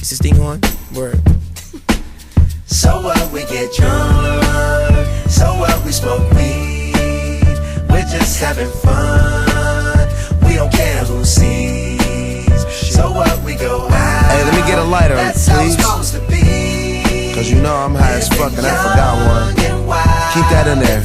Is this thing on? Word. So what, we get drunk. So what, we smoke weed. We're just having fun. We don't care who sees. So what, we go out. Hey, let me get a lighter, That's how it's please. supposed to be. Cause you know I'm high as fuck and I forgot one. Keep that in there.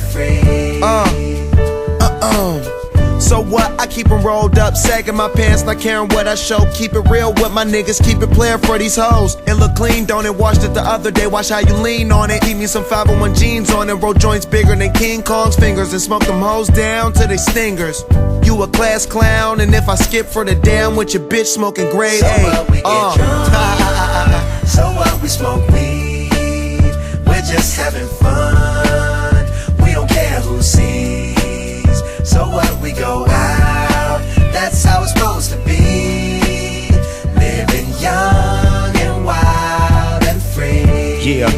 So what? I keep them rolled up, sagging my pants, not caring what I show. Keep it real with my niggas, keep it playing for these hoes. It look clean, don't it? Washed it the other day, watch how you lean on it. Keep me some 501 jeans on it, roll joints bigger than King Kong's fingers, and smoke them hoes down to they stingers. You a class clown, and if I skip for the damn with your bitch smoking grade So A. what, we get drunk. So what, we smoke weed. We're just having fun. We don't care who sees. So what, we go out. That's how it's supposed to be. Living young and wild and free. Yeah,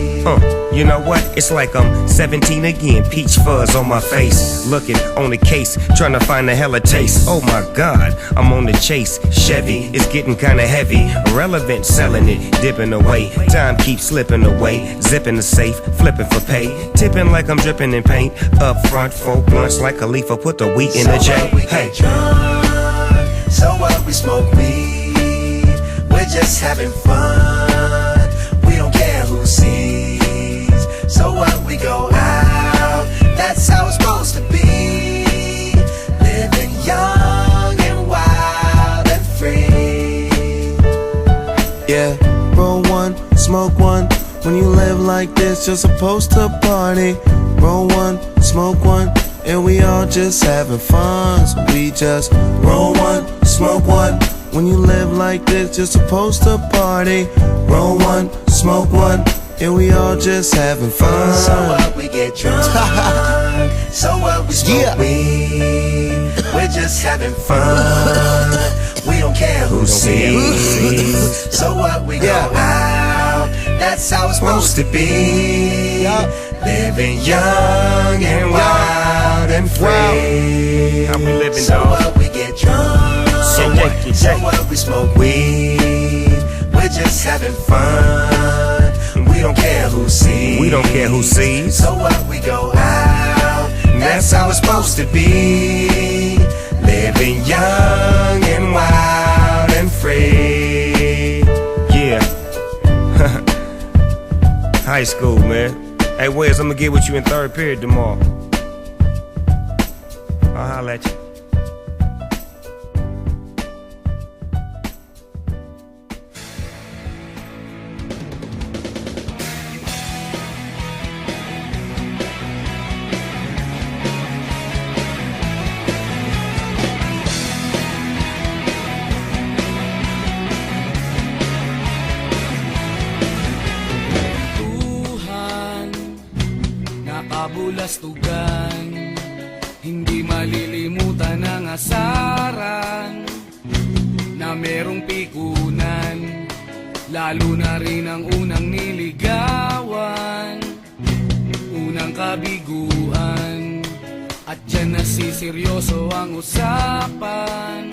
you know what? It's like I'm 17 again, peach fuzz on my face. Looking on the case, trying to find a hella taste. Oh my god, I'm on the chase. Chevy is getting kinda heavy. Irrelevant, selling it, dipping away. Time keeps slipping away. Zipping the safe, flipping for pay. Tipping like I'm dripping in paint. Up front, 4 blunts like Khalifa, put the wheat in the J. Hey. Drunk. So what, we smoke weed. We're just having fun. We don't care who sees. So what, we go out. That's how it's supposed to be. Living young and wild and free. Yeah, roll one, smoke one. When you live like this, you're supposed to party. Roll one, smoke one, and we all just having fun. So we just roll one, smoke one. When you live like this, you're supposed to party. Roll one, smoke one, and we all just having fun. So what, we get drunk. So what, we smoke weed. We're just having fun. We don't care who sees. So what, we go out. That's how it's supposed to be. Living young and wild and free. How we living, So dog? what, we get drunk. So what, we smoke weed. We're just having fun. We don't care who sees. We don't care who sees. So what, we go out. That's how it's supposed to be. Living young and wild and free. Yeah. High school, man. Hey, Wes, I'm gonna get with you in third period tomorrow. I'll holler at you. Kabulastugan, hindi malilimutan ang asaran na merong pikunan, lalo na rin ang unang niligawan, unang kabiguan, at dyan nasiseryoso ang usapan,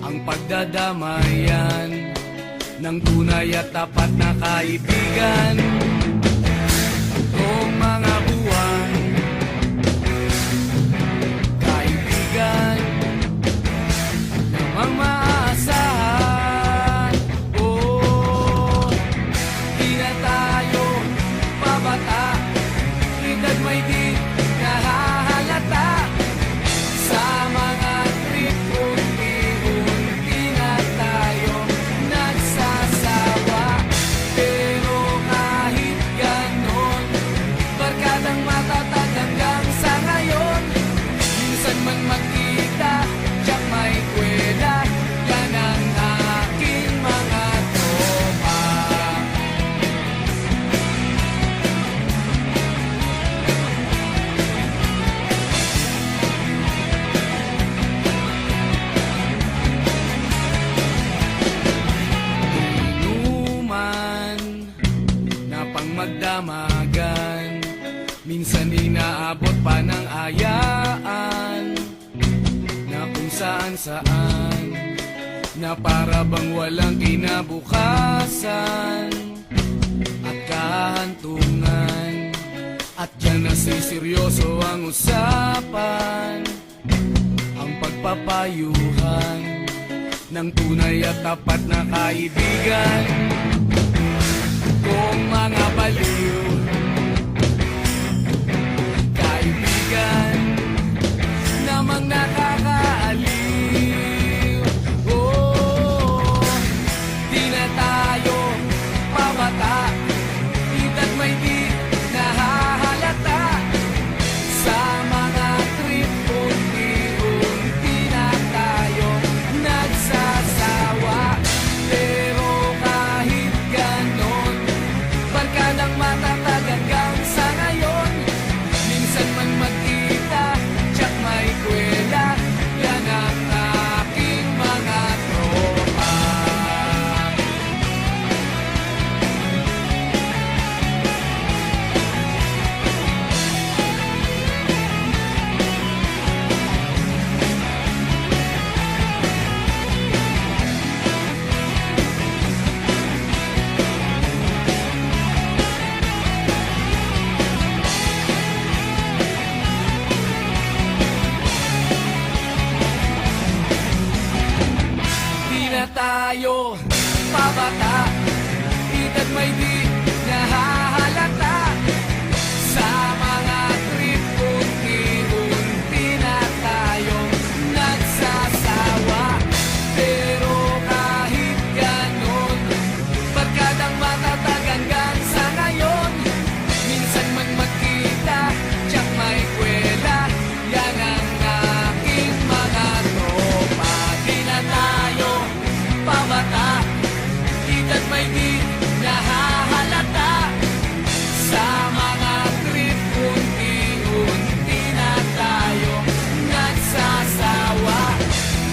ang pagdadamayan ng tunay at tapat na kaibigan. Noong mga buwan, kaibigan, namang maaasahan. Oh, di na tayo pabata, edad may di nahahalata. Sa mga trip, unti-unti na tayo nagsasawa. Pero kahit ganon, barkadang matatag hanggang sa ngayon. Minsan man magkita, tiyak may kwela, yan ang aking mga tropa. Inuman na pang magdamagan, minsan inaabot pa ng ayaan, na kung saan-saan na para bang walang kinabukasan at kahantungan. At dyan na seryoso ang usapan, ang pagpapayuhan ng tunay at tapat na kaibigan. Kung mga baliw, kaibigan namang nakakaaliw. Oh, di na tayo pabata, hita't may di nahahalata. Sa mga trip, unti-unti na tayo nagsasawa. Pero kahit ganon, barkadang matatag hanggang sa ngayon. Minsan man magkita, tsak may kwela, yan ang aking mga tropa. Di na tayo pabata, hita't may di nahahalata. Sa mga trip, unti-unti na tayong nagsasawa. Pero kahit ganon, barkadang matatag hanggang sa ngayon. Minsan man magkita, tsak may kwela, yan ang aking mga tropa. Di na tayo pabata, hita't may di nahahalata. Sa mga trip, unti-unti na tayo nagsasawa.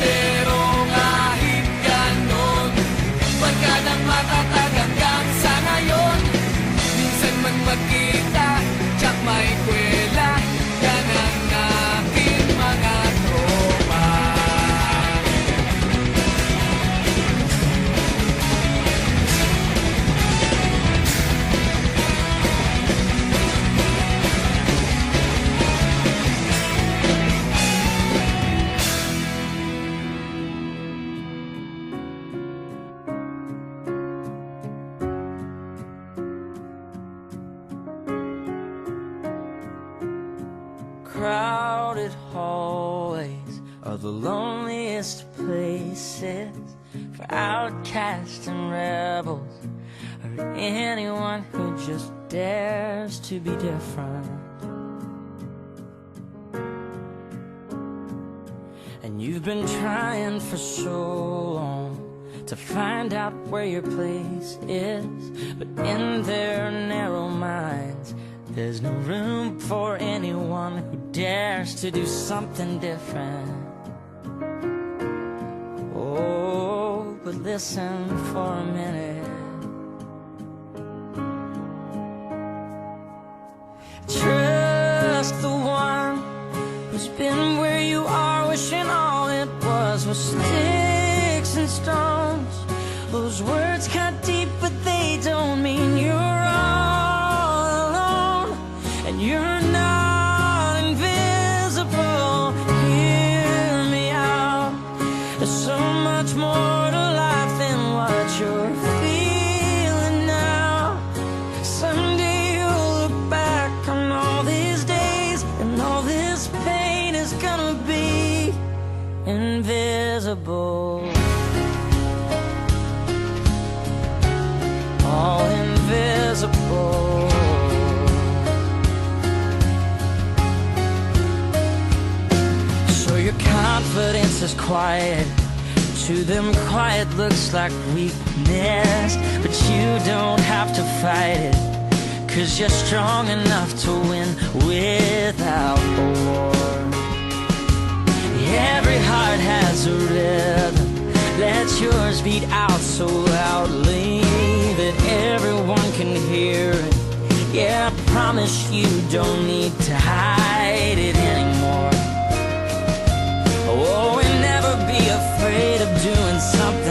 Pero kahit ganon, barkadang matatag hanggang sa ngayon. Minsan man magkita, tsak may kwela, yan ang aking mga tropa. Crowded hallways are the loneliest places for outcasts and rebels, or anyone who just dares to be different. And you've been trying for so long to find out where your place is, but in their narrow minds there's no room for anyone who dares to do something different. Oh, but listen for a minute. Trust the one who's been where you are, wishing all it was sticks and stones. Those words cut deep, but they don't mean you're all alone. And you're not invisible. Hear me out. There's so much more to life than what you're feeling now. Someday you'll look back on all these days, and all this pain is gonna be invisible. All invisible. So your confidence is quiet. To them quiet looks like weakness, but you don't have to fight it, 'cause you're strong enough to win without a war. Every heart has a rhythm. Let yours beat out so loudly that everyone can hear it. Yeah, I promise you don't need to hide it anymore. Oh, and never be afraid of doing something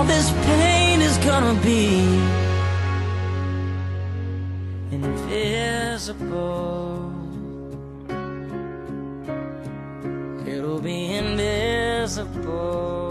all this pain is gonna be invisible. It'll be invisible.